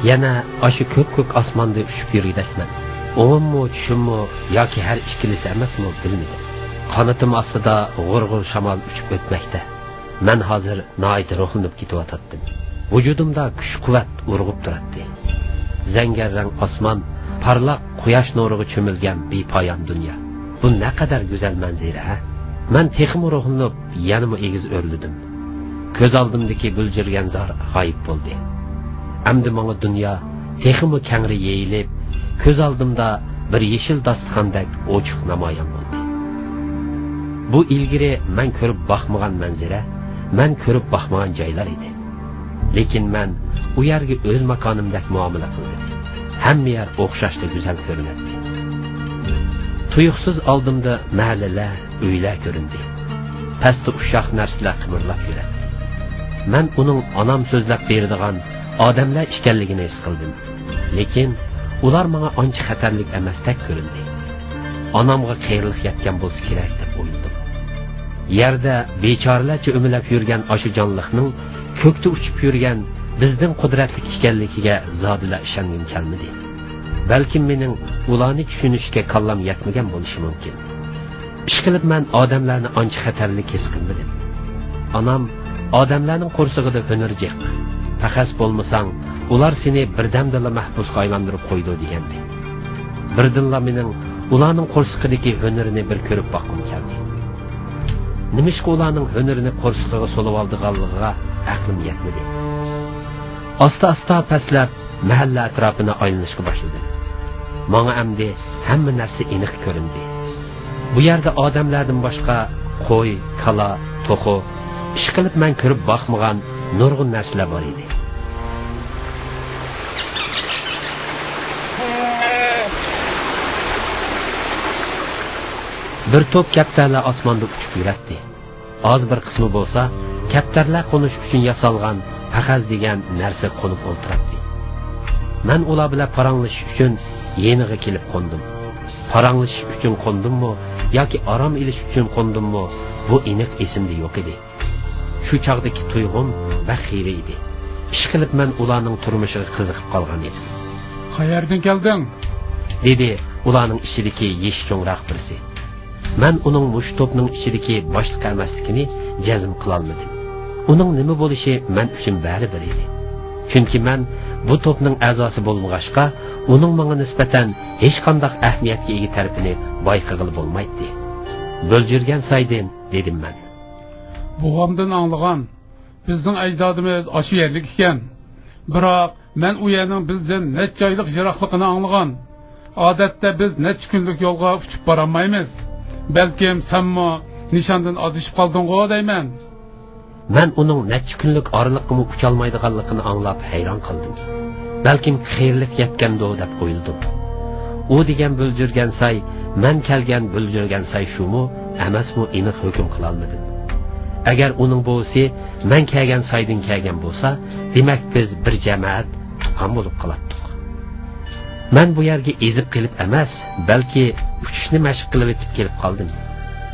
yana aşı ko'k osmonda uchib yurgidakman. O'ngimmi, tushimmi yoki har ikkilisi emasmi bilmadim. Qanotim ostida g'urg'ur shamol uchib o'tmoqda. Men hozir nihoyat ruhlanib ketyotgandim. Vujudimda kuch-quvvat urg'ib turadi. Zangarrang osmon, parlaq quyosh nuriga cho'milgan bepoyon dunyo. Bu ne kadar güzel manzara, ha? Men texmi ruhlanib, yanımı egiz o'rlidim. Ko'z oldimdagi buljirgan zar g'oyib bo'ldi. Endi menga dunyo texmi kengri yeyilib, ko'z oldimda bir yeşil dasturxondek ochiq namoyon bo'ldi. Bu ilgari men ko'rib baxmagan manzara, men ko'rib baxmagan joylar edi. Lekin men u yerga o'z makonimdek muomala qildim. Hamma yer o'xshashda go'zal ko'rinadi. Tuyuqsiz oldimda mahallalar, uylar ko'rindi. Pastda ushaq narsalar qimirlab yuradi. Men uning onam so'zlab beradigan odamlar ekanligini his qildim. Lekin ular menga ancha xatarlik emasdek ko'rindi. Onamga qayrilib yetgan bo'lsa kerak deb o'yladim. Yerda bechoralarcha o'milab yurgan oshi jonliqning ko'kda uchib yurgan bizning qudratli ekanligiga zodila ishongim kelmadi. Balki mening ularni tushunishga kallam yetmagan bo'lishi mumkin. Ishqilib men odamlarni ancha xatarlik his qilmadim. Onam odamlarning qo'rsig'ida hunarjiq. Faqat bo'lmasang, ular seni birdamdala mahbusga aylantirib qo'ydi degandi. Birdinla mening ularning qo'rsig'idagi hunarini bir ko'rib boqqim keldi. Nimishqa ularning hunarini qo'rsig'iga solib oldiganligiga aqlim yetmadi. Asta-asta pastlab mahalla atrofini aylanishga boshladim. Menga endi hamma narsa aniq ko'rindi. Bu yerda odamlardan boshqa qo'y, kala, to'qi, ishqilib men ko'rib boqmagan nurg'un narsalar bor edi. Bir to'p kaptarlar osmonda uchib yuradi. Az bir qismi bo'lsa, kaptarlar qo'nish uchun yasalgan qog'oz degan narsa qo'nib o'tiradi. Men ular bilan paranlashish uchun yeniga kelib qo'ndim. Paranlashish uchun qo'ndimmi yoki aram ilish uchun qo'ndimmi, bu aniq esimda yo'q edi. Shu chaqdagi tuyg'um baxiri edi. Ishqilib men ularning turmushiga qiziqib qolgan edim. "Qayerdan kelding?" dedi ularning ichidagi yesh cho'ngroq birisi. Men uning mush to'pning ichidagi boshliq emasligini jazm qila olmadim. Uning nima bo'lishi men uchun baribir edi. Chunki men bu to'pning a'zosi bo'lmag'achqa, uning menga nisbatan hech qanday ahamiyatga ega tarafini bayqag'il bo'lmaydi. Bo'ljirgan saydin dedim men. Buvamdan anglagan, bizning ajdodimiz aşı yerlik ekan. Biroq men u yerning bizdan necha oylik yiroqligini anglagan. Odatda biz necha kunlik yo'lga uchib bora olmaymiz. Balkim senmi nishondan adishib qolding-ku deyman. Men uning necha kunlik oraliqni ucha olmaydiganligini anglab hayron qoldim. Balkim xayrlik yetgandi deb o'yladim. U degan bo'ljirgan say, men kelgan bo'ljirgan say shumi, emasmi aniq hukm qila olmadim. Agar uning bo'lsa, men kelgan saydan kelgan bo'lsa, demak biz bir jamoat tuqqan bo'lib qolardik. Men bu yerga ezib kelib emas, balki uchishni mashq qilib etib kelib qoldim.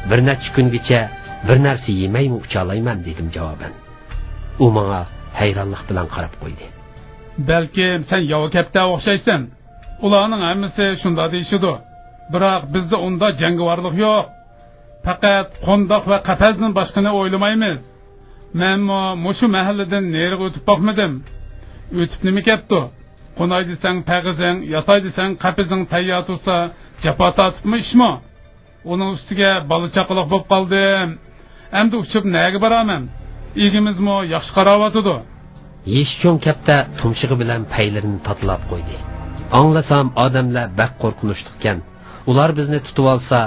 Bir necha kungacha bir narsa yemaymi ucha olayman dedim javoban. U menga hayronlik bilan qarab qo'ydi. Balkim sen yova kapta o'xshaysan. Ularning hammasi shunda deyishidi. Biroq bizda unda jangovarlik yo'q. Faqat qondoq va qafazdan boshqani o'ylamaymiz. Men mushu mahalladan neriga o'tib boqmadim. O'tib nima ketdi? Qonay desang pag'izing, yatay desang qapizing tayyor tursa, jafo tortibmi ishmi? Uning ustiga bola chaqaloq bo'lib qoldim. Endi uchib nega boraman? Egimizmi yaxshi qaravotidi. Yeshchon kapta tumshig'i bilan paylarini tatlab qo'ydi. Anglasam odamlar baq qo'rqinishli ekan. Ular bizni tutib olsa,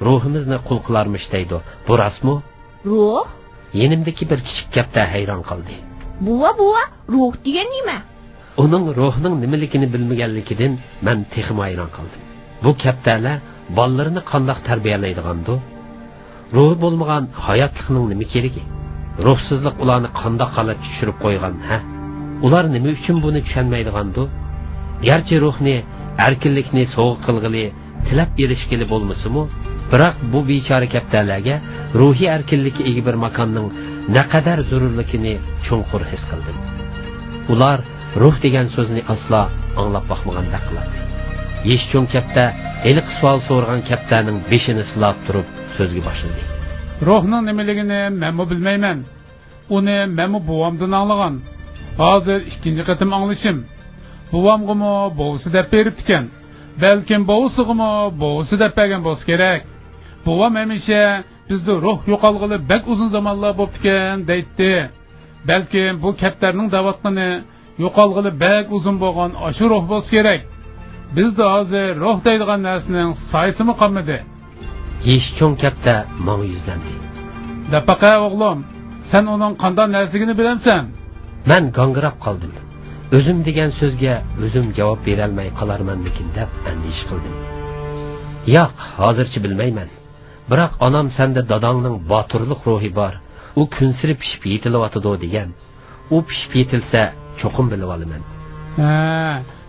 ruhimizni qul qilarmish deydi. Bu rasmi? Ruh? Yenimdagi bir kichik kapta hayron qoldi. Buva, ruh degan nima? Uning ruhning nimaligini bilmaganligidan men texim hayron qoldim. Bu kaptalar bolalarini qandoq tarbiyalaydigandu? Ruh bo'lmagan hayotlikning nima keragi? Ruhsizlik ularni qandoq holat tushirib qo'ygan, ha? Ular nima uchun buni tushunmaydigandu? Garchi ruhni, erkinlikni so'g'ib qilg'ili, tilab erishgili bo'lmasa-mu, biroq bu bechora kaptalarga ruhiy erkinlikka ega bir makonning naqadar zarurligini cho'nqur his qildim. Ular ruh degan so'zni aslo anglab boqmagandek qiladi. Yeshcho'ng kapta eliq savol so'rgan kaptaning beshini silab turib so'zga boshladi. Ruhning nimaligini men bilmayman. Uni men buvamdan anglagan. Hozir ikkinchi qatim anglashim. Buvamgimi bovsi deb berib ekan. Balkim bovsigimi bovsi deb bergan bo'lsa kerak. Buvam hamisha bizni ruh yo'qolg'ili bak uzun zamonlar bo'lib ekan deydi. Balkim bu kaptarning davatqini yo'qolg'ili bak uzun bo'lgan shu ruh bo'lsa kerak. Bizda hozir ruh deydigan narsaning sayısimi qolmadi. Yeshcho'ng kapta menga yuzlandi. Dapaqa o'g'lim, sen uning qanday narsigini bilamsan? Men gangirab qoldim. O'zim degan so'zga o'zim javob bera olmay qolarmanmikin deb andish qildim. Yo'q, hozircha bilmayman. Biroq onam senda dadangning boturlik ruhi bor. U kunsiri pishib yetilyotdi degan. U pishib yetilsa cho'qim bilib olaman.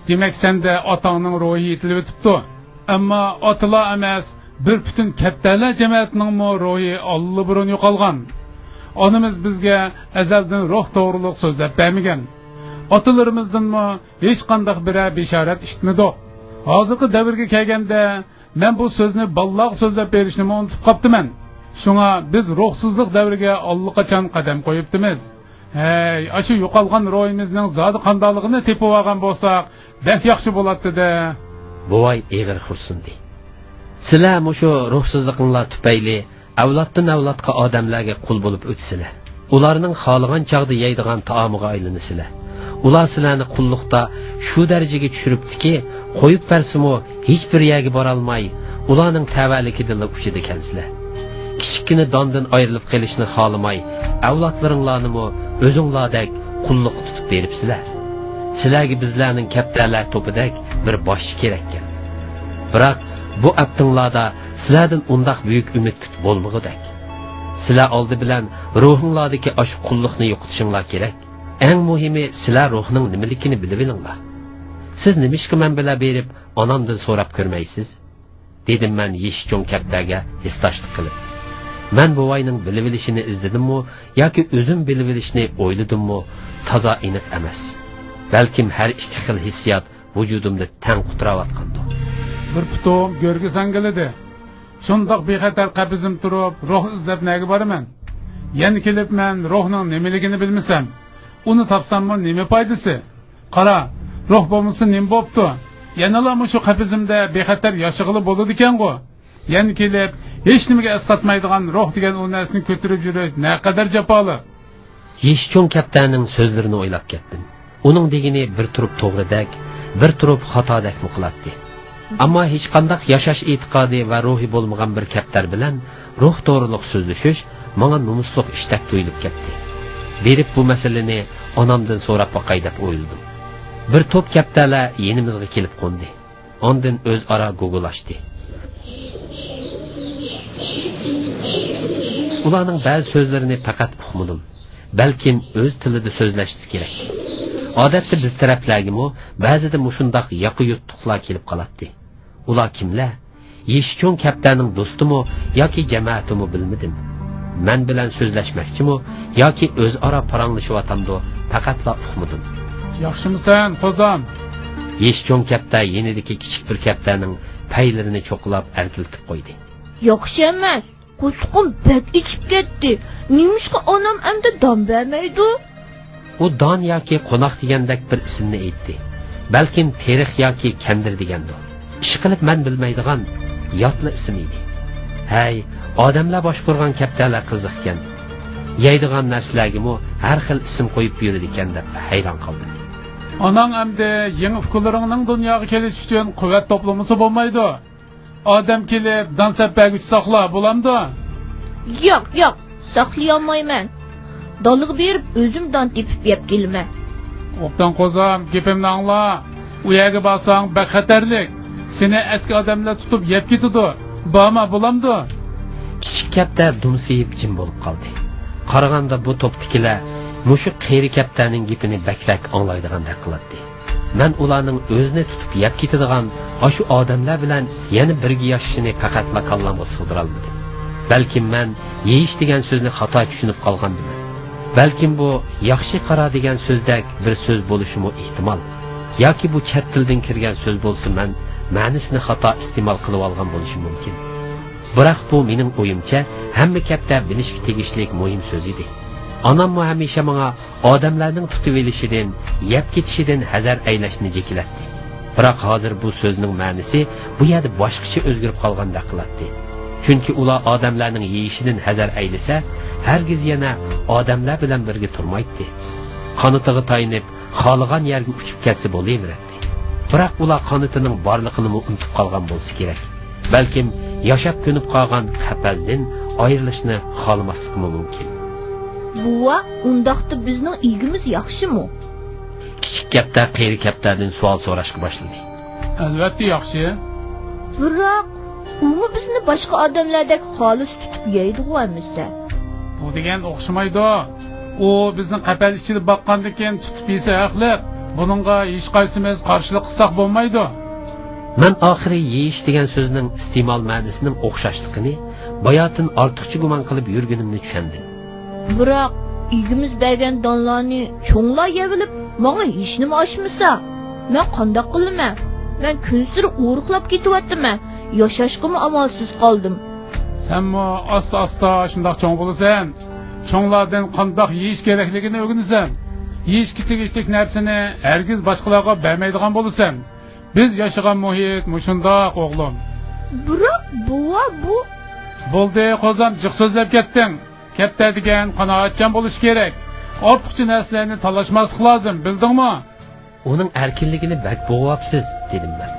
Demak senda otangning ruhi yetilib o'tibdi. Ammo otlar emas, bir butun kattalar jamoatining ruhi allburun yo'qolgan. Onamiz bizga azaldan ruh to'g'riliq so'zlab bermagan. Otalarimizdanmi hech qanday bir bishorat eshitmadi. Hozirgi davrga kelganda men bu so'zni balloq so'zlab berishni unutib qoptiman. Shunga biz ruhsizlik davriga allaqachon qadam qo'yibdimiz. Hey, shu yo'qolgan ruhimizning zodi qandoligini tepib olgan bo'lsak, bek yaxshi bo'ladi-da. Buvay eg'ir xursindi. Sizlar mushu ruhsizliklar tufayli avloddan avlodga odamlarga qul bo'lib o'tsizlar. Ularning xohlagan chaqda yeydigan taomiga aylanasizlar. Ular sizlarni qulluqda shu darajaga tushiribdiki, qo'yib bersimi hech bir yerga bora olmay, ularning tavallikidan uchida kelsizlar. Kichkina dondan ayrilib qolishni xohlamay, avlodlaringlarni o'zinglardek qulluq tutib beribsizlar. Sizlarga bizlarning kaptarlar to'pidek bir boshchi kerak ekan. Biroq bu aptinglarda sizlardan undaq buyuk umid kutib bo'lmag'idak. Sizlar oldi bilan ruhinglardagi ash qulluqni yo'qotishinglar kerak. Eng muhimi sizlar ruhning nimaligini bilib olinglar. Siz nimishga men bilan berib, onamdan so'rab ko'rmaysiz? Dedim men Yeshcho'ng kaptaga istoshlik qilib. Men bu vayning bilib olishini izladimmi yoki o'zim bilib olishni o'yladimmi, toza aniq emas. Balkim har ikki xil hissiyot vujudimda tang qutirayotgandi. Bir putum görgüsen geldi. Şundak bir xatar qabizim turib, ruh izlab nega boraman. Yani kelib men ruhning nimaligini bilmasam, uni topsammi nima foydasi? Qara, ruh bo'lmasa nima bo'pti? Yanalarmi shu qabizimda bexatar yashig'ili bo'ladi ekan-ku. Yani kelib hech nimaga asqatmaydigan ruh degan u narsani ko'tarib yurish ne qadar jafoli. Yeshcho'ng kaptaning so'zlarini o'ylab ketdim. Uning degini bir turib to'g'ridak, bir turib xatodak qiladi. Ammo hech qanday yashash e'tiqodi va ruhi bo'lmagan bir kaptar bilan ruh to'g'riliq so'zlashish menga nomusliq ishdak tuyulib ketdi. Berib bu masalani onamdan so'rab boqay deb o'yladim. Bir to'p kaptarlar yenimizga kelib qo'ndi. Ondan o'zaro go'g'ilashdi. Ularning ba'zi so'zlarini faqat uqmadim. Balkim o'z tilida so'zlashdi kerak. Odatda biz taraflargimi ba'zida mushundaq yoqi yuttuqlar kelib qoladi. Ular kimlar? Yeshcho'ng kaptaning do'stimi yoki jamoatimi bilmadim. Men bilan so'zlashmoqchimi yoki o'zaro paranglashyotamdi, faqatla uqmadim. Yaxshimisan, qo'zam? Yeshcho'ng kapta yenidagi kichik bir kaptaning paylarini cho'qlab erkiltib qo'ydi. Yaxshi emas. Qo'shqim bak ichib ketdi. Nimishqa onam endi don bermaydi? U don yoki qo'noq degandek bir ismni aytdi. Balkim terix yoki kandir degandir. Ish qilib men bilmaydigan yotli ism edi. Hay, odamlar boshqurgan kaptalar qiziqgan. Yeydigan narsalarga har xil ism qo'yib yuradi ekan deb hayron qoldim. Onang endi yangi fikrlaringning dunyoga kelish uchun quvvat to'plamasi bo'lmaydi. Odam kelib dansabbaga saqla bo'lamdi? Yo'q, saqlay olmayman. Doliq berib o'zim don tepib yeb kelman. Obdan qo'zam, gapimni angla. U yerga borsang bak xatarlik. Seni eski odamlar tutib yeb ketadi. Borma bo'lamdi? Kichik kapta dumsiyib jim bo'lib qoldi. Qaraganda bu to'ptikilar mushu qeyri kaptaning gapini bakrak anglaydigandek qiladi. Men ularning o'zini tutib yeb ketadigan shu odamlar bilan yana birga yashashini faqat makallamga sig'dira olmadim. Balkim men yeyish degan so'zni xato tushunib qolgandim. Balkim bu yaxshi qara degan so'zdek bir so'z bo'lishi ehtimol. Yoki bu chet tildan kirgan so'z bo'lsa, men ma'nosini xato iste'mol qilib olgan bo'lishim mumkin. Biroq bu mening o'yimcha hamma katta bilishga tegishli muhim so'z edi. Onam hamisha menga odamlarning tutib olishidan, yeb ketishidan hazar aylashni jekilatdi. Biroq hozir bu so'zning ma'nosi bu yerda boshqacha o'zgarib qolgandek qiladi. Chunki ular odamlarning yeyishidan hazar aylasa, hargiz yana odamlar bilan birga turmaydi. Qanatiga tayinib, xohlagan yerga uchib ketsa bo'laveradi. Biroq ular qanatining borligini unutib qolgan bo'lsa kerak. Balkim yashab ko'nib qolgan qapazdan ayrilishni xohlamasligi mumkin. Buva, undaqda bizning igimiz yaxshimi? Kichik kapta qeyri kaptadan savol so'rashga boshladi. Albatta yaxshi. Biroq u bizni boshqa odamlardek xolis tutib yeydi-ku. Bu degan o'xshamaydi. U bizning qapal ichida boqqandan keyin tutib yesa haqli. Buningga hech qaysimiz qarshilik qilsak bo'lmaydi. Men oxiri yeyish degan so'zning iste'mol ma'nosining o'xshashligini bayotin ortiqcha gumon qilib yurganimni tushundim. Biroq igimiz bergan donlarni cho'nglar yevilib, menga hech nima oshmasa, men qanday qilaman? Men kunsir o'riqlab ketyapman. Yashashqimi amalsiz qoldim. Senmi asta-asta shundoq cho'ng bo'lasan. Cho'nglardan qanday yeyish kerakligini o'rganasan. Yeyishga tegishli narsani hargiz boshqalarga bermaydigan bo'lasan. Biz yashagan muhit mushundoq o'g'lim. Biroq buva bu bo'ldi, qo'zam jiq so'zlab ketding. Katta degan qanoatchan bo'lish kerak. Ortiqcha narsalarni talashmaslik lozim, bildingmi? Uning erkinligini bak bo'g'apsiz, dedim men.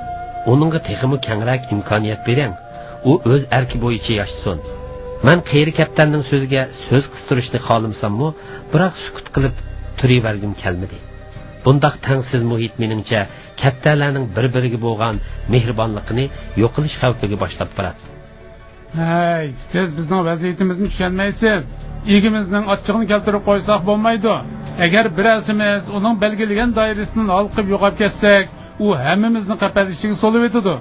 Uningga texmi kengroq imkoniyat bering. U o'z erki bo'yicha yashasin. Men qeyri kaptanning so'ziga so'z qistirishni xohlamsam-mu, biroq sukut qilib turavergim kelmadi. Bundaq tangsiz muhit meningcha kattalarning bir-biriga bo'lgan mehribonligini yo'qolish xavfiga boshlab boradi. Hey, siz bizning vaziyatimizni tushunmaysiz. Igimizning ochchig'ini keltirib qo'ysak bo'lmaydi. Agar birasimiz uning belgilagan doirasidan olqib yo'qolib ketsak, u hammamizni qapalishiga solib etadi.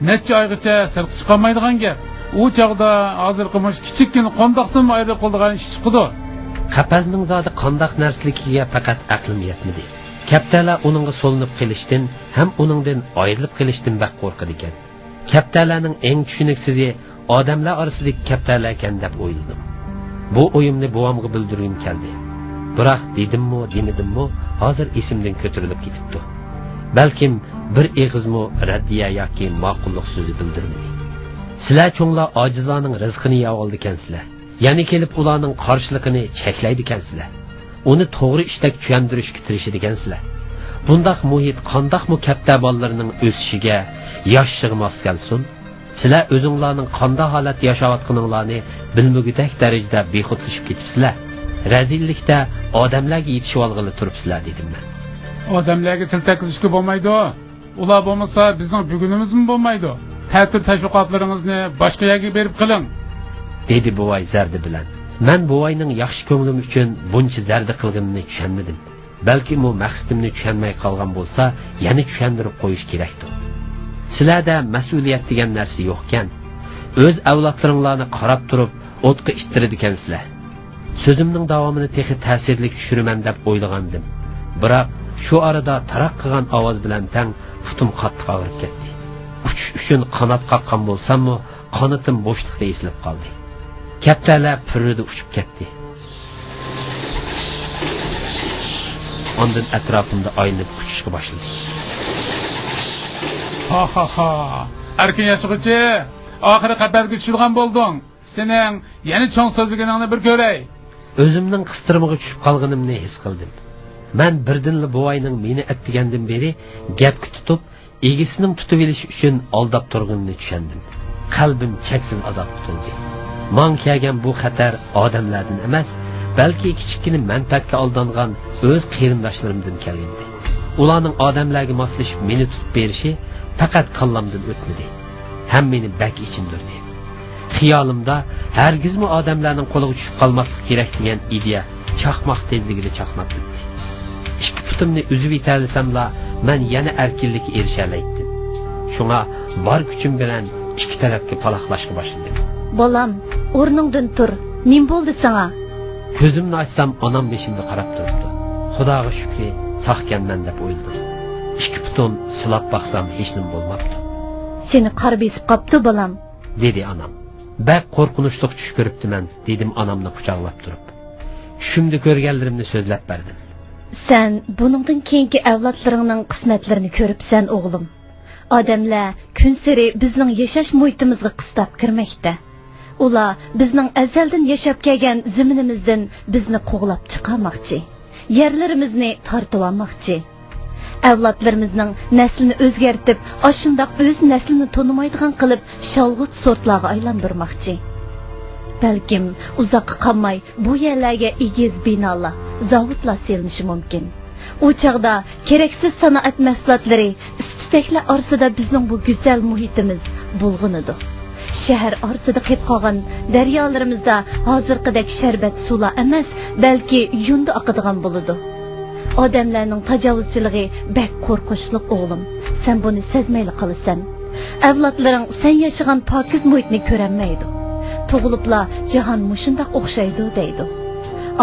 Necha oygacha sirq chiqolmaydigan gap. U chaqda hozirqimish kichikkina qondoqdan ayrilib qolgan ish chiqdi. Qapazning zodi qandoq narsaligiga faqat aqlim yetmadi. Kaptalar uningga solinib qilishdan ham uningdan ayrilib qilishdan baq qo'rqadi ekan. Kaptalarning eng tushuniksizi odamlar orasidagi kaptalar ekan deb o'yladim. Bu o'yimni buvamga bildirib keldi. Biroq dedimmi, demadimmi, hozir esimdan ko'tarilib ketibdi. Balkim bir eg'izmi raddiya yoki ma'qullik so'zi bildirmadi. Sizlar cho'nglar ojizlarning rizqini yeb oldi ekansizlar. Ya'ni kelib ularning qarshiligini cheklaydi ekansizlar. Uni to'g'ri ishdak tushuntirishga tirishadi ekansizlar. Bundaq muhit qandoqmi katta bolalarning o'sishiga, yoshishiga mos kelsin? Sizlar o'zingizlarning qanday holat yashayotganinglarni bilmagudek darajada bexudlashib ketibsizlar. Razillikda odamlarga yetishib olg'ili turibsizlar dedim men. Odamlarga til taklishga bo'lmaydi. Ular bo'lmasa bizning bugunimizmi bo'lmaydi. Ta'til tashviqotlaringizni boshqa yerga berib qiling, dedi buvay zardi bilan. Men buvayning yaxshi ko'nglim uchun buncha zardi qilganini tushunmadim. Balki bu maqsadimni tushunmay qolgan bo'lsa, yana tushuntirib qo'yish kerakdir. Sizlarda mas'uliyat degan narsa yo'q-kan. O'z avlodlaringlarni qarab turib, o'tqa ittiradi ekansizlar. So'zimning davomini texi ta'sirli tushiraman deb o'ylagandim. Biroq shu arada taraq qilgan ovoz bilan tang putum qattiq og'rib ketdi. Uchish uchun qanot qaqqan bo'lsam-mu, qanotim bo'shliqda esilib qoldi. Kaptalar purrida uchib ketdi. Ondan atrofimda aynib uchishga boshladi. Ha. Erkin yashig'ichi, oxiri qaparga tushilgan bo'lding. Sening yana cho'ng so'zliginingni bir ko'ray. O'zimning qistirimiga tushib qolganimni his qildim. Men birdinli buvayning meni atdigandan beri gapga tutib, egisining tutib olish uchun aldab turganini tushundim. Qalbim cheksiz azob tutuldi. Men kelgan bu xatar odamlardan emas, balki kichikkina manfaatga aldangan o'z qarindoshlarimdan kelgandi. Ularning odamlarga moslashib meni tutib berishi faqat qallamdan o'tmadi. Hammani bak ichimdirdi. Xiyolimda hargizmi odamlarning qo'liga tushib qolmaslik kerak degan ideya chaqmoq tezligida chaqnab ketdi. Ikki putimni uzib yetalsamla, men yana erkinlikka erisha oldim. Shunga bor kuchim bilan ikki tarafga paloqlashga boshladim. Bolam, o'rningdan tur. Nim bo'ldi sana? Ko'zimni ochsam, onam beshimga qarab turibdi. Xudoga shukri, saqkanman deb o'yladim. 2 putim silab baqsam hech nima bo'lmabdi. Seni qar besib qopti bolam, dedi onam. Bak qo'rqinchli tush ko'ribdiman, dedim onamni quchoqlab turib. Tushimda ko'rganlarimni so'zlab berdim. Sen buningdan keyingi avlodlaringning qismatlarini ko'ribsan o'g'lim. Odamlar kun sari bizning yashash muhitimizga qistab kirmoqda. Ular bizning azaldan yashab kelgan zaminimizdan bizni qo'g'lab chiqarmoqchi. Yerlarimizni tortib olmoqchi. Avlodlarimizning naslini o'zgartib, ashundoq o'z naslini tonimaydigan qilib, shalg'ut sortlarga aylantirmoqchi. Balkim uzoqqa qolmay bu yerlarga egiz binolar, zavodlar selinishi mumkin. U chaqda keraksiz sanoat mahsulotlari, istiqlar orasida bizning bu go'zal muhitimiz bulg'unidi. Shahar orasida qolib qolgan daryolarimizda hozirgidek sharbat suvlar emas, balki yunda oqadigan bo'ladi. Odamlarning tajovuzchiligi bak qo'rqinchli o'g'lim. Sen buni sezmayli qolasan. Avlodlaring sen yashagan pokiz muhitni ko'rolmaydi. Tug'ilibla jahon mushundoq o'xshaydi deydi.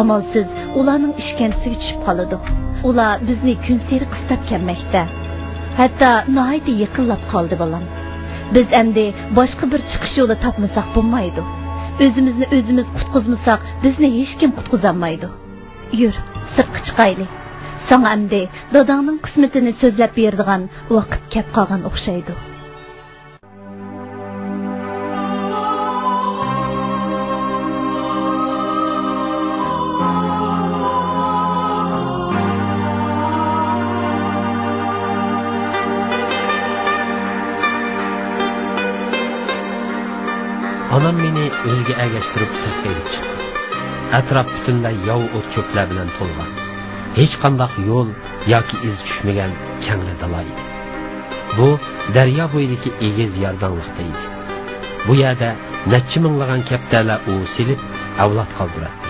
Amalsiz ularning ishkansiga tushib qoladi. Ular bizni kun sari qistab kelmoqda. Hatto nihoyat yaqinlab qoldi bolam. Biz endi boshqa bir chiqish yo'li topmasak bo'lmaydi. O'zimizni o'zimiz qutqizmasak, bizni hech kim qutqizolmaydi. Yur, sirtqa chiqaylik. Sana endi dadangning qismatini so'zlab beradigan vaqt kelib qolgan o'xshaydi. Onam meni o'ziga agashtirib sirtga olib chiqdi. Atrof butunlay yov o't cho'plar bilan to'lgan. Hech qanday yo'l yoki iz tushmagan kangli dala edi. Bu daryo bo'yidagi egiz yordonliqda edi. Bu yerda necha minglagan kaptarlar u silib avlod qoldiradi.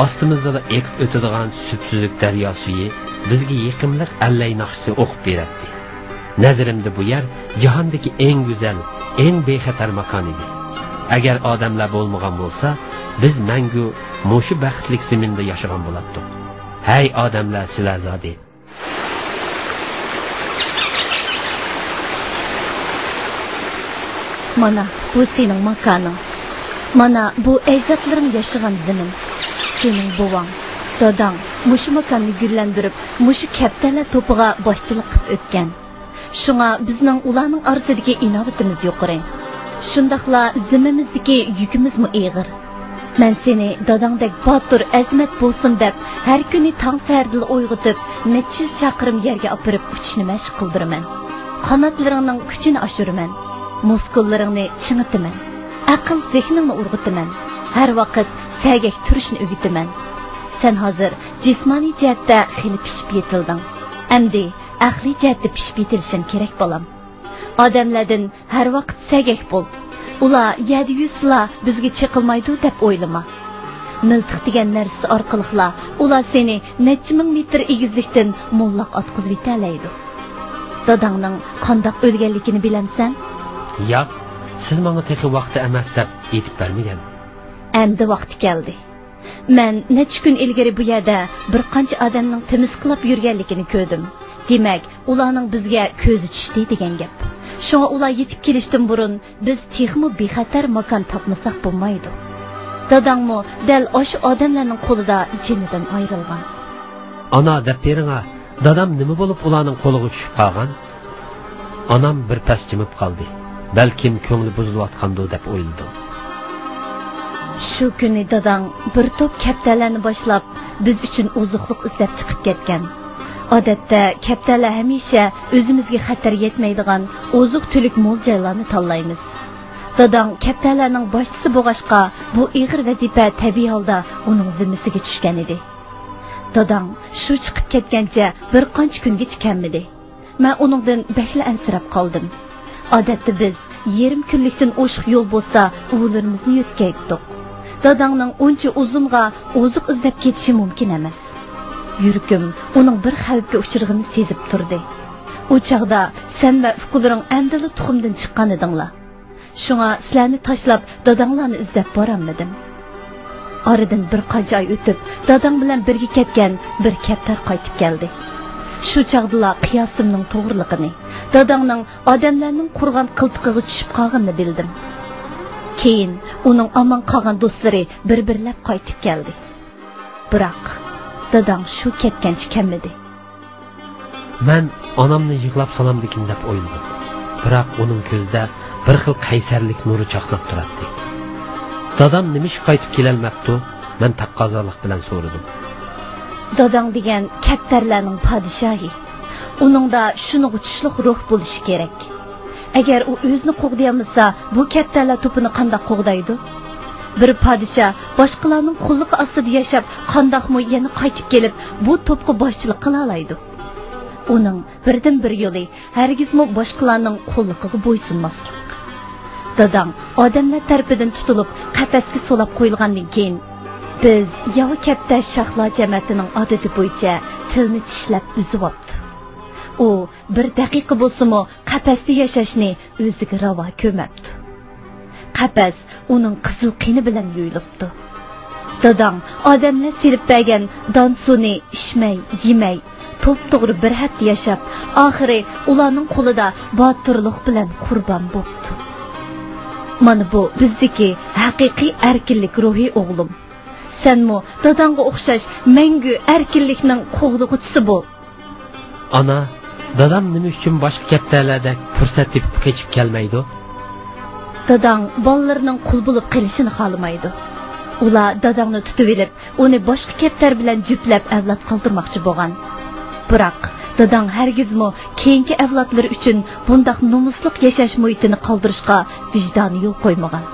Ostimizda da ekib o'tadigan supsuzlik daryo suvi bizga yiqimliq allay naqshi o'qib beradi. Nazarimda bu yer jahondagi eng go'zal, eng bexatar makon edi. Agar odamlar bo'lmagan bo'lsa, biz mangu mushu baxtlik zaminda yashagan bo'lardik. Hey odamlar, sizlar zodi. Mana bu sening makaning. Mana bu ajdodlaring yashagan zamin. Sening buvang, dadang mushu makonni gullandirib, mushu kaptalar to'piga boshchilik qilib o'tgan. Shunga bizning ularning orasidagi inovatimiz yuqori. Shundaqla zimmamizdagi yukimiz mu ig'ir. Men seni dadangdek botur azmat bo'lsin deb har kuni tong saharda uyg'otib, necha chaqirim yerga opirib uchishni mashq qildiraman. Qanotlaringning kuchini oshiraman. Muskullaringni chingitaman. Aql zehningni urg'itaman. Har vaqt sagak turishni o'gitaman. Sen hozir jismoniy jihatda xili pishib yetilding. Endi aqliy jihatda pishib yetilishing kerak bolam. Odamlardan har vaqt sagak bo'l. Ular 700 bizga chiqilmaydi deb o'ylama. Miltiq degan narsa orqaliqla ular seni necha ming metr egizlikdan mollaq atqizib yetalaydi. Dadangning qandoq o'lganligini bilamsan? Yo'q, siz menga texi vaqti emas deb aytib bermagan. Endi vaqti keldi. Men necha kun ilgari bu yerda bir qancha odamning timisqilab yurganligini ko'rdim. Demak, ularning bizga ko'zi tushdi degan gap. Şuna ular yetib kelishdan burun biz texmi bexatar makon topmasak bo'lmaydi. Dadangmi dal o'sha odamlarning qo'lida jinidan ayrilgan. Ana deb beringa, dadam nima bo'lib ularning qo'liga tushib qolgan? Onam bir pas jimib qoldi. Balkim ko'ngli buzilayotgandi deb o'yladim. Shu kuni dadang bir to'p kaptalarni boshlab biz uchun oziqlik izlab chiqib ketgan. Odatda kaptalar hamisha o'zimizga xatar yetmaydigan oziq-tulik mo'ljallarni tanlaymiz. Dadang kaptalarning boshchisi bo'lg'ashqa bu ig'ir vazifa tabiiy holda uning zimmasiga tushgan edi. Dadang shu chiqib ketgancha bir qancha kunga chiqamidi. Men uningdan bakla ansirab qoldim. Odatda biz yarim kunlikdan o'shiq yo'l bo'lsa, o'g'illarimizni yo'tkaydik. Dadangning uncha uzunga oziq izlab ketishi mumkin emas. Yurkim uning bir xavfga uchirg'ini sezib turdi. U chaqda sen va uqularing andili tuxumdan chiqqan edinglar. Shunga sizlarni tashlab dadanglarni izlab boramadim. Aradan bir qancha oy o'tib, dadam bilan birga ketgan bir kaptar qaytib keldi. Shu chaqdala qiyosimning to'g'riligini, dadamning odamlarning qurgan qiltiqiga tushib qolganini bildim. Keyin uning omon qolgan do'stlari bir-birlab qaytib keldi. Biroq dadam shu ketgancha kelmadi. Men onamni yig'lab salamdikin deb o'yladim. Biroq uning ko'zida bir xil qaysarlik nuri chaqnab turardi. Dadam nima qaytib kelolmabdi? Men taqozolik bilan so'radim. Dadam degan kaptarlarning podshohi. Uningda shuni uchishliq ruh bo'lishi kerak. Agar u o'zini qo'g'dayamasa, bu kaptarlar to'pini qanday qo'g'daydi? Bir podshoh boshqalarning qulluqi ostida yashab, qandoqmi yana qaytib kelib, bu to'pga boshchilik qila oladi. Uning birdan bir yo'li hargizmi boshqalarning qulluqiga bo'ysunmaslik. Dadam odamlar tarafidan tutilib, qafasga solab qo'yilgandan keyin biz yavi kaptar shahlo jamiyatining odati bo'yicha tilni tishlab uzib oldi. U bir daqiqa bo'lsa-mu qafasda yashashni o'ziga ravo ko'mabdi. Qafas uning qizil qini bilan yuyilibdi. Dadam odamlar silib bergan don suvni ichmay, yemay, to'p-to'g'ri bir hafta yashab, oxiri ularning qo'lida botirlik bilan qurbon bo'ldi. Mana bu bizdagi haqiqiy erkinlik ruhi o'g'lim. Senmi dadanga o'xshash mangu erkinlikning qo'g'dug'uchisi bo'l. Ana, dadam nima uchun boshqa kaptarlarda fursat tepib kechib kelmaydi? Dadam bolalarining qul bo'lib qolishini xohlamaydi. Ular dadamni tutib olib, uni boshqa kaptar bilan juplab avlod qoldirmoqchi bo'lgan. Biroq dadam hargizmi keyingi avlodlar uchun bundoq nomusliq yashash muhitini qoldirishga vijdoni yo'l qo'ymagan.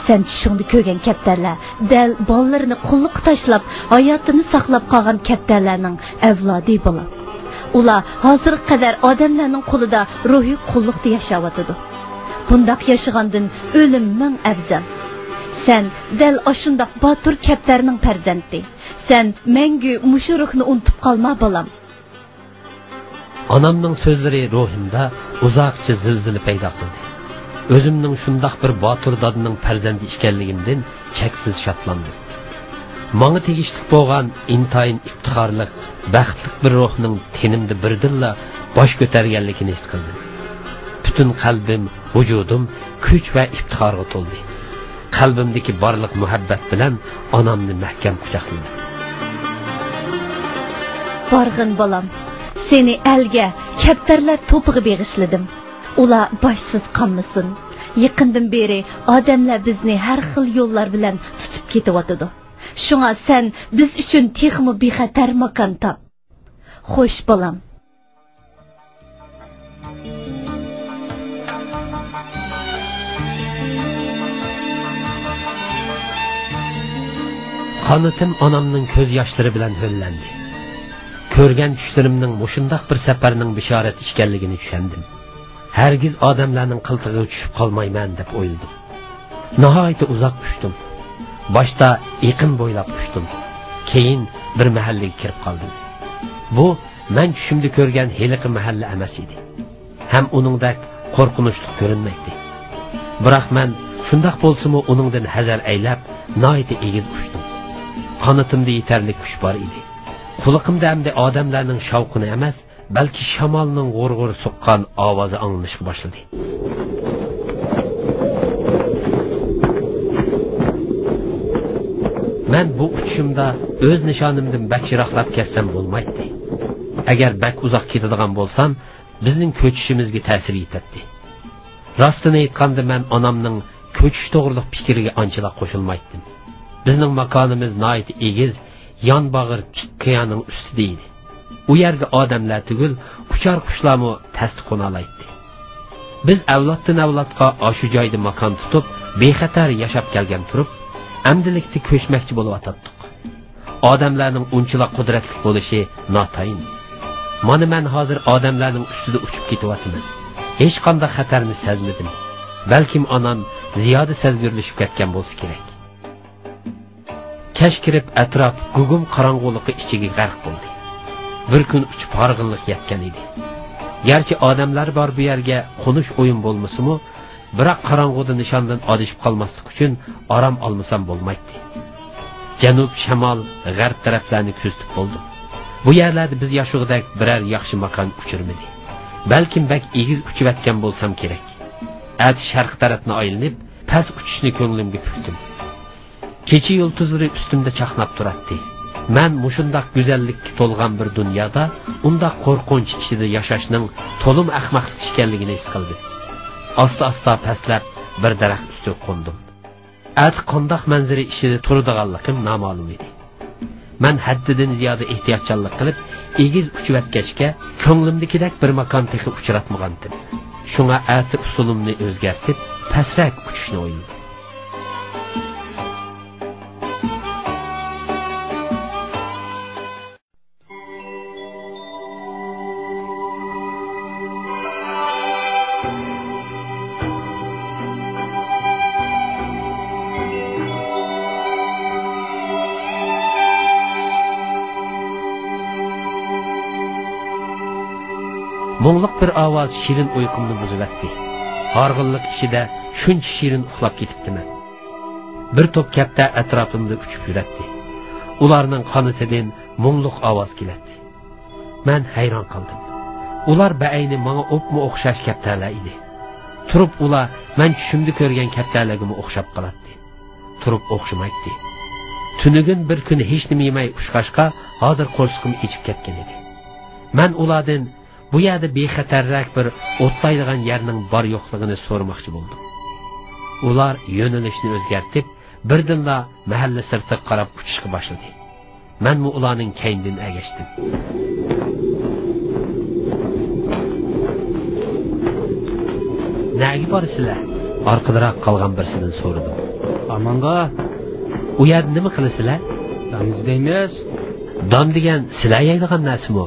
Sen shunda ko'rgan kaptarlar dal bolalarini qulluqqa tashlab, hayotini saqlab qolgan kaptarlarning avlodi bo'ladi. Ular hozirga qadar odamlarning qo'lida ruhiy qulluqda yashayotdi. Bundoq yashagandan o'lim ming afzal. Sen dal ashundoq botir kaptarning farzandi. Sen mengu mushu ruhni unutib qolma bolam. Onamning so'zlari ruhimda uzoqcha zilzila paydo qildi. O'zimning shundoq bir botir dodining farzandi ekanligimdan cheksiz shodlandim. Menga tegishli bo'lgan intayin iftixorlik, baxtli bir ruhning tenimda birdilla bosh ko'targanligini his qildim. Butun qalbim, vujudim kuch va iftixorga to'ldi. Qalbimdagi barliq muhabbat bilan onamni mahkam quchoqladim. Barg'in bolam, seni elga kaptarlar to'piga beg'ishladim. Ular boshsiz qolmasin. Yaqindan beri odamlar bizni har xil yo'llar bilan tutib ketyotdi. Shunga sen biz uchun texmi bexatar makon top. Xo'sh bolam. Qanotim onamning ko'z yoshlari bilan ho'llandi. Ko'rgan tushlarimning mushundoq bir safarning bishorat ekanligini tushundim. Hargiz odamlarning qiltig'iga tushib qolmayman deb o'yladim. Nihoyat uzoq uchdim. Boshda yaqin bo'ylab uchdim. Keyin bir mahallaga kirib qoldim. Bu men tushimda ko'rgan heliqi mahalla emas edi. Ham uningdek qo'rqinchli ko'rinmaydi. Biroq men shundoq bo'lsa-mu uningdan hazar aylab, nihoyat egiz uchdim. Qanotimda yetarli kuch bor edi. Quliqimda hamda odamlarning shavqini emas, balki shamolning g'urg'ur so'qqan ovozi anglanishga boshladi. Men bu uchishimda o'z nishonimdan bakchiroqlab ketsam bo'lmaydi. Agar bak uzoq ketadigan bo'lsam, bizning ko'chishimizga ta'sir etadi. Rostini aytganda men onamning ko'chish to'g'riliq fikriga anchalar qo'shilmaydim. Bizning makonimiz nihoyat egiz, yon bag'ir tik qiyoning ustida edi. U yerga odamlar tugul, uchar qushlarmi tasdiq qona olaydi. Biz avloddan avlodga shu joyda makon tutib, bexatar yashab kelgan turib, amdilikda ko'chmoqchi bo'lib o'tdik. Odamlarning unchalar qudratli bo'lishi notayin. Mana men hozir odamlarning ustida uchib ketyapman. Hech qanday xatarni sezmadim. Balkim onam ziyoda sezgirlashib ketgan bo'lsa kerak. Kech kirib atrof gugum qorong'ulikqa ichiga g'arq bo'ldi. Bir kun uchib horg'inlik yetgan edi. Garchi odamlar bor bu yerga qo'nish o'yin bo'lmasa-mu, biroq qorong'uda nishondan adashib qolmaslik uchun orom olmasam bo'lmaydi. janub, shamol, g'arb taraflarni kuzatib bo'ldim. Bu yerlarda biz yashog'idek biror yaxshi makon uchirmadi. Balkim bak egiz uchivatgan bo'lsam kerak. At sharq tarafni aylanib, past uchishni ko'nglimga pukdim. Kecha yulduzlari ustimda chaqnab turardi. Men mushundaq go'zallikka to'lgan bir dunyoda unda qo'rqinch ichida yashashning to'lim ahmoqlik ekanligini his qildim. Asta-asta pastlab bir daraxt ustiga qo'ndim. At qandoq manzara ichida turadiganligim noma'lum edi. Men haddidan ziyoda ehtiyotchanlik qilib, egiz uchivatgachga ko'nglimdagidek bir makon texi uchratmagandim. Shunga ati usulimni o'zgartib, pastroq uchishni o'yladim. Mo'ngluq bir ovoz shirin uyqumni buzivatdi. Horg'inlik ichida shuncha shirin uxlab ketibdiman. Bir to'p kapta atrofimda uchib yuradi. Ularning qanatidan mo'ngluq ovoz keladi. Men hayron qoldim. Ular ba'ayni menga o'pma o'xshash kaptalar edi. Turib ular men tushimda ko'rgan kaptalarga o'xshab qoladi. Turib o'xshamaydi. Tunugin bir kun hech nima yemay ushqashqa hozir qo'rqim ichib ketgan edi. Men ulardan bu yerda bexatarroq bir o'tlaydigan yerning bor yo'qligini so'ramoqchi bo'ldim. Ular yo'nalishni o'zgartib, birdinla mahalla sirtiga qarab uchishga boshladi. Men ularning keynidan ergashdim. Nega borsizlar? Orqaroq qolgan birisidan so'radim. Amonga, u yerda nima qilasizlar? Don izlaymiz. Don degan sizlar yeydigan narsami?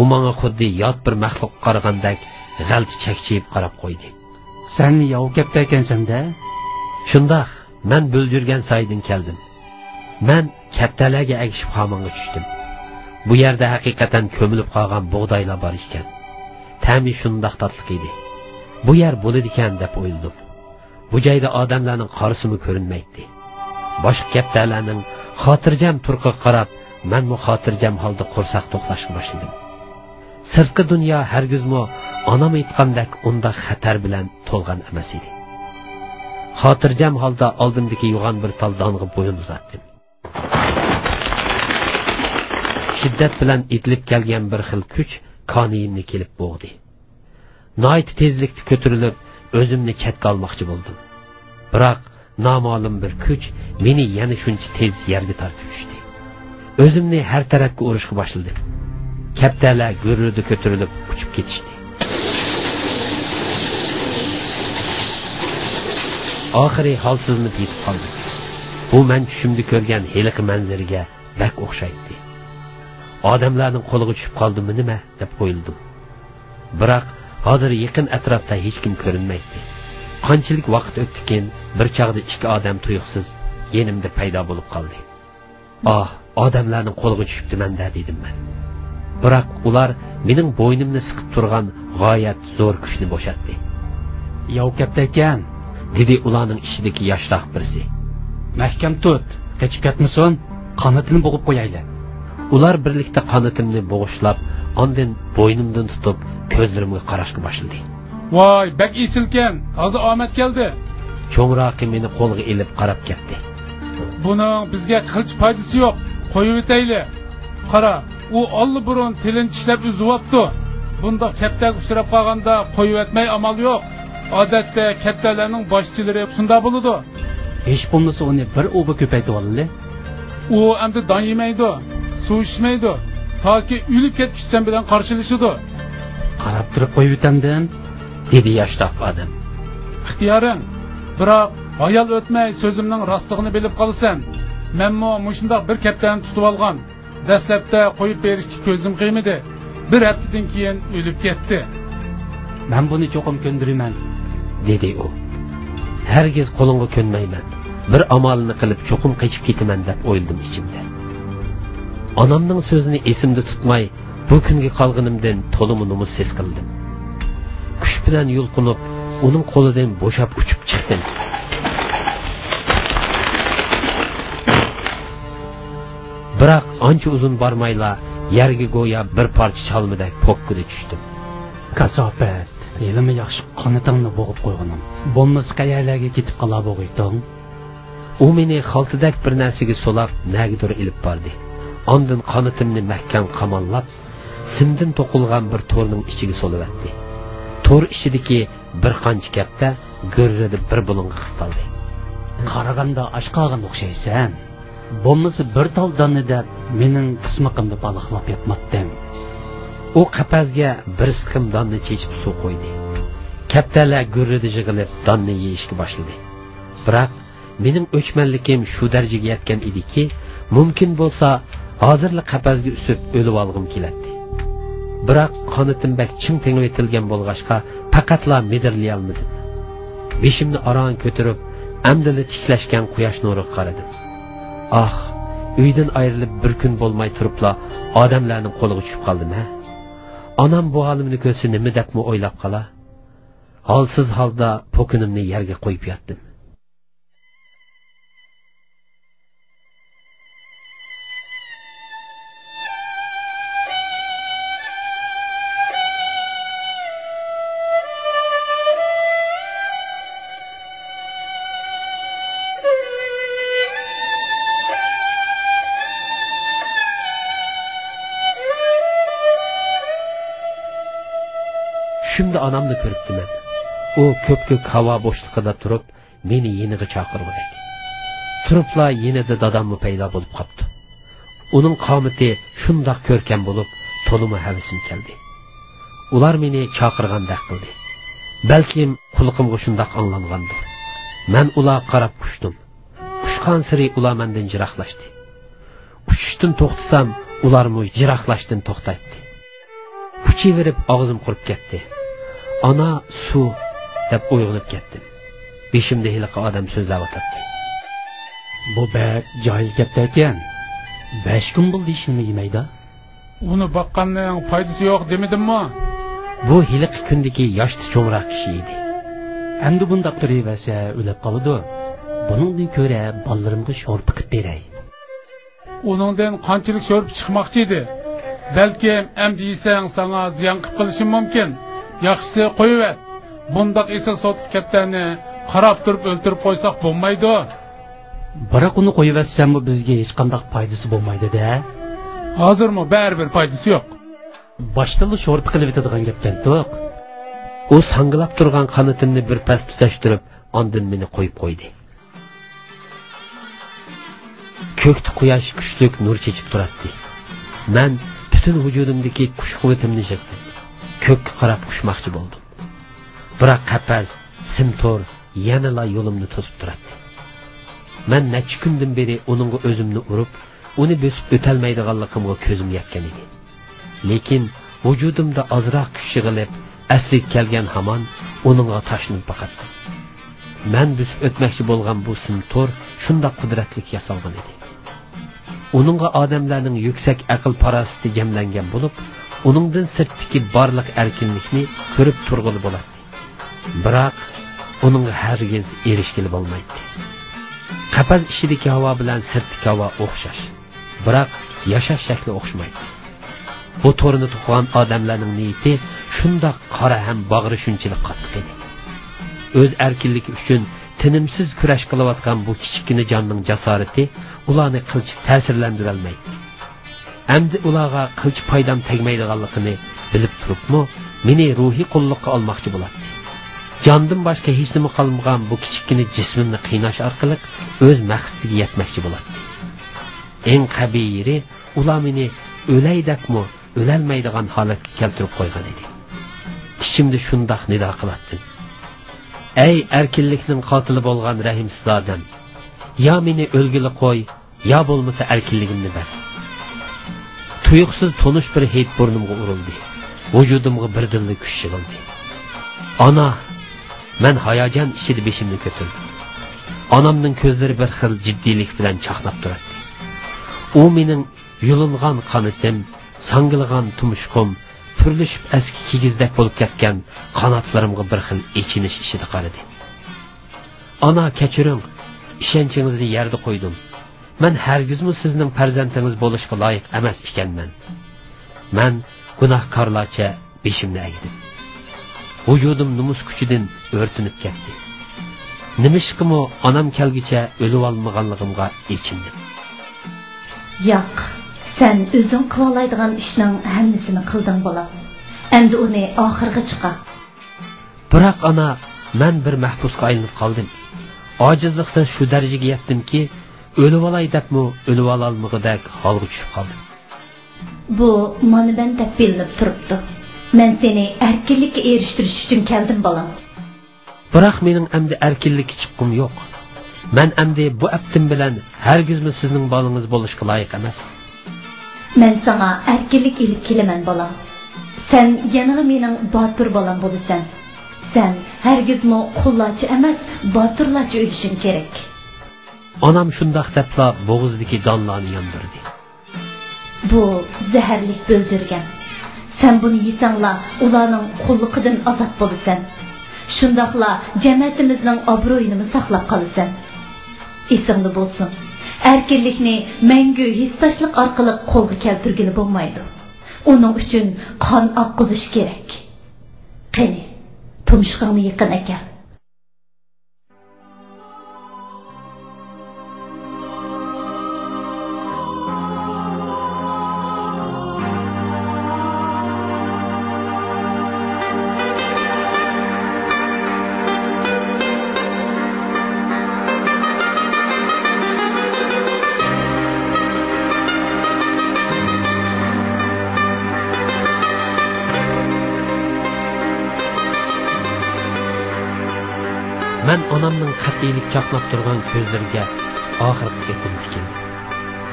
U menga xuddi yot bir maxluq qaragandek g'alti chakchiyib qarab qo'ydi. Sen yov kapta ekansan-da? Shundoq, men bo'ljurgan saydan keldim. Men kaptalarga agishib xamonga tushdim. Bu yerda haqiqatan ko'milib qolgan bug'doylar bor ekan. Ta'mi shundoq tatliq edi. Bu yer bo'ladi ekan deb o'yladim. Bu joyda odamlarning qarisimi ko'rinmaydi. Boshqa kaptalarning xotirjam turqiga qarab, men mu xotirjam holda qo'rsoq to'qlashga boshladim. Sirtqi dunyo hargizmo onam aytgandek unda xatar bilan to'lgan emas edi. Xotirjam holda oldimdagi yo'g'on bir taldonga bo'yin uzatdim. Shiddat bilan itilib kelgan bir xil kuch qoniyimni kelib bo'g'di. Nihoyat tezlikda ko'tarilib, o'zimni chetga olmoqchi bo'ldim. Biroq noma'lum bir kuch meni yana shuncha tez yerga tortib tushdi. O'zimni har tarafga urishga boshladim. Kaptalar gurrida ko'tarilib uchib ketishdi. Oxiri holsizlanib yetib qoldim. Bu men tushimda ko'rgan heliqi manzaraga bak o'xshaydi. Odamlarning qo'liga tushib qoldimmi nima deb o'yladim. Biroq hozir yaqin atrofda hech kim ko'rinmaydi. Qanchalik vaqt o'tdikin, bir chog'da ikki odam tuyuqsiz yenimda paydo bo'lib qoldi. Odamlarning qo'liga tushibdi-manda dedim men. Biroq ular mening bo'ynimni siqib turgan g'oyat zo'r kuchni bo'shatdi. Yov kapta ekan, dedi ularning ichidagi yoshroq birisi. Mahkam tut, qochib ketmasin, qanotini bo'g'ib qo'yaylar. Ular birlikda qanotimni bo'g'ishlab, ondan bo'ynimdan tutib, ko'zlarimga qarashga boshladi. Voy, bak esilkan, hozir omad keldi. Cho'ngroqi meni qo'lga elib qarab ketdi. Buning bizga qilch foydasi yo'q, qo'yib o'tayli. Qara, u olli burun tilin tishlab uzyapti. Bunda kaptaga uchrab qolganda qo'yib o'tmay amal yo'q. Odatda kaptalarning boshchilari shunda bo'ladi. Hech bo'lmasa uni bir o'ba ko'paytib oldi. U endi don yemaydi, suv ichmaydi. Toki o'lib ketishdan bilan qarshilashadi. Qarab turib qo'yib o'tamdan, dedi yoshroq odam. Ixtiyoring. Biroq hayal o'tmay so'zimning rostligini bilib qolsan, menmo mushundoq bir kaptani tutib olgan. Dastlabda qo'yib berishga ko'zim qiymadi. Bir haftadan keyin o'lib ketdi. Men buni cho'qim ko'ndiraman, dedi u. Hargiz qo'lingga ko'nmayman. Bir amalni qilib cho'qim qochib ketaman deb o'yladim ichimda. Onamning so'zini esimda tutmay, bu kunga qolganimdan to'liq nomus his qildim. Kuch bilan yulqinib, uning qo'lidan bo'shab uchib chiqdim. Biroq ancha uzun bormayla yerga go'yo bir parcha chalmidek pokkida tushdim. Kasofat, elimi yaxshi qonitingni bo'g'ib qo'yganim. Bo'lmasa qayerlarga ketib qola bo'g'iydim. U meni xaltidek bir narsaga solab nagidir ilib bordi. Ondan qonitimni mahkam qamollab, simdan to'qilgan bir to'rning ichiga solaverdi. To'r ichidagi bir qancha kapta go'rrida bir bulunga qistaldi. Qaraganda ashqagan o'xshaysan. Bo'lmasa bir tal donni deb mening qismaqimni baliqlab yotmatding. U qapazga bir siqim donni chechib suv qo'ydi. Kaptalar go'rrida yig'ilib donni yeyishga boshladi. Biroq mening o'chmanlikim shu darajaga yetgan ediki, mumkin bo'lsa hozirli qapazga usib o'lib olg'im keladi. Biroq qonitim bak ching tengib etilgan bo'lg'ashqa faqatla medirlay olmadim. Beshimni aron ko'tarib, amdili tiklashgan quyosh nuriga qaradim. Ah, uydan ayrilib bir kun bo'lmay turibla odamlarning qo'liga tushib qoldim-a. Onam bu holimni ko'rsa nima debmi o'ylab qola? Holsiz holda po'kinimni yerga qo'yib yotdim. Şimdi anamni ko'ribdiman. U ko'p-ko'p havo bo'shlig'ida turib, meni yeniga chaqirdi. Turibla yenida dadamni paydo bo'lib qopti. Uning qomati shundoq ko'rkam bo'lib, to'limi havisim keldi. Ular meni chaqirgandek qildi. Balkim qulqimga shundoq anglangandir. Men ularga qarab qushdim. Qushgan siri ular mendan jiroqlashdi. Uchishdan to'xtasam, ularmi jiroqlashdan to'xtatdi. Uchiverib og'zim qurib ketdi. Ana suv deb uyg'onib ketdim. Beshimda hiliqi odam so'zlab o'tadi. Bu bak joyi katta ekan. 5 kun bo'ldi ishini yemaydi. Uni boqqanning foydasi yo'q demedimmi? Bu hiliqi kundagi yoshli cho'mroq kishi edi. Endi bundaq turaversa o'lib qoladi. Buningdan ko'ra bolalarimga sho'rp qilib beray. Uningdan qanchalik sho'rp chiqmoqchi edi? Balkim endi yesang sana ziyon qilib qilishi mumkin. Yaxshisi qo'yib. Bundaq esa sotib ketganni qarab turib o'ltirib qo'ysak bo'lmaydi. Biroq uni qo'yiversammi bizga hech qanday foydasi bo'lmaydi-da. Hozirmi baribir foydasi yo'q. Boshdan sho'rp qilib etadigan gapdan to'q. U sangilab turgan qanotimni bir pas tutashtirib, ondan meni qo'yib qo'ydi. Ko'kda quyosh kuchlik nur chechib turardi. Men butun vujudimdagi kuch quvvatimni yig'dim. Ko'kka qarab uçmoqchi bo'ldim. Biroq qapaz, simtor yanala yo'limni to'sib turadi. Men necha kundan beri uningga o'zimni urib, uni bosib o'talmaydiganligimga ko'zim yetgan edi. Lekin vujudimda ozroq kuch yig'ilib, asliga kelgan hamon uningga tashlanib baqatdim. Men bosib o'tmoqchi bo'lgan bu simtor shunda qudratli yasalgan edi. Uningga odamlarning yuksak aql parasati jamlangan bo'lib, uningdan sirtdagi barliq erkinlikni ko'rib turg'ili bo'ladi. Biroq uningga hargiz erishgili bo'lmaydi. Qapaz ichidagi havo bilan sirtdagi havo o'xshash, biroq yashash shakli o'xshamaydi. Bu to'rni tuqqan odamlarning niyati shundoq qora ham bag'ri shunchalik qattiq edi. O'z erkinligi uchun tinimsiz kurash qilayotgan bu kichikina jonning jasorati ularni qilch ta'sirlantira olmaydi. Endi ularga qilch foydam tegmaydiganligini bilib turibmi, meni ruhiy qulluqqa olmoqchi bo'ladi. Jondan boshqa hech nima qolmagan bu kichikina jismimni qiynash orqali o'z maqsadiga yetmoqchi bo'ladi. Eng qabiyri ular meni o'lay debmi, o'lalmaydigan holatga keltirib qo'ygan edi. Ichimda shundoq nido qilardim. Ey erkinlikning qotili bo'lgan rahimsiz odam, ya meni o'lgili qo'y, ya bo'lmasa erkinligimni ber. Tuyuqsiz tonish bir hid burnimga urildi. Vujudimga birdinlik kuch yig'ildi. Ana, men hayajon ichida beshimni ko'tardim. Onamning ko'zlari bir xil jiddiylik bilan chaqnab turadi. U mening yulingan qonitim, sangilgan tumshqim, turlishib eski kigizdek bo'lib ketgan qanotlarimga bir xil echinish ichida qaradi. Ana, kechiring, ishonchingizni yerda qo'ydim. men hargizmi sizning farzandingiz bo'lishga loyiq emas ekanman. Men gunohkorlarcha beshimni egdim. Vujudim numus kuchidan o'rtinib ketdi. Nimishqimi onam kelgicha o'lib olmaganligimga echindim. Yo'q, sen o'zing qila oladigan ishning hammasini qilding bolam. Endi uni oxirga chiqa. Biroq ana, men bir mahbusga aylanib qoldim. Ojizlikdan shu darajaga yetdimki, o'lib olay debmi, o'lib ololmagidak holga tushib qoldim. Bu mana ben deb bilinib turibdi. Men seni erkinlikka erishtirish uchun keldim bolam. Biroq mening endi erkinlikka chiqqim yo'q. Men endi bu aptim bilan hargizmi sizning bolangiz bo'lishga loyiq emas. Men sana erkinlik ilib kelaman bolam. Sen yanığı mening botir bolam bo'lasan. Sen hargizmi qullarcha emas, botirlarcha o'lishing kerak. Onam shundoq debla bo'g'izdagi donlarni yondirdi. Bu zaharlik bo'ljirgan. Sen bunu yesangla ularning qulluqidan ozod bo'lasan. Shundaqla cemiyetimizning obro'yini saqlab qolasan. Esingda bo'lsin. Erkinlikni mangu hissashlik orqali qo'lga keltirgani bo'lmaydi. Uning uchun qon oqqizish kerak. Qani, tumshug'ingni yaqin ekan. Men onamning qat'iylik chaqnab turgan ko'zlariga oxirgi yetim tikildim.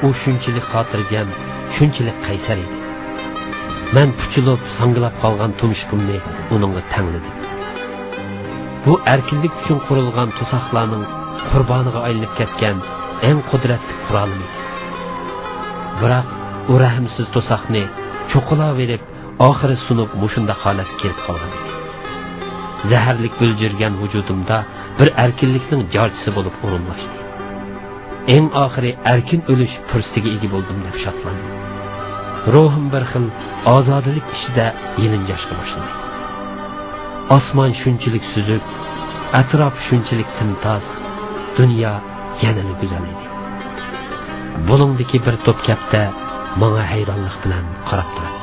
U shunchalik xotirjam, shunchalik qaysar edi. Men puchilib, sangilab qolgan tumshug'imni uningga tangladim. Bu erkinlik uchun qurilgan to'saqlarning qurboniga aylanib ketgan eng qudratli qurolim edi. Biroq u rahimsiz to'saqni cho'qilab verib, oxiri sunib mushunda holatga kelib qolgan edi. Zaharlik bo'ljirgan vujudimda bir erkinlikning jorchisi bo'lib o'rinlashdi. Eng oxiri erkin o'lish fursatiga ega bo'ldim deb shodlandim. Ruhim bir xil ozodlik ichida yelinjashga boshladi. Osmon shunchalik suzuk, atrof shunchalik timtoz, dunyo yanada go'zal edi. Bulungdagi bir to'p kapta menga hayronlik bilan qarab turadi.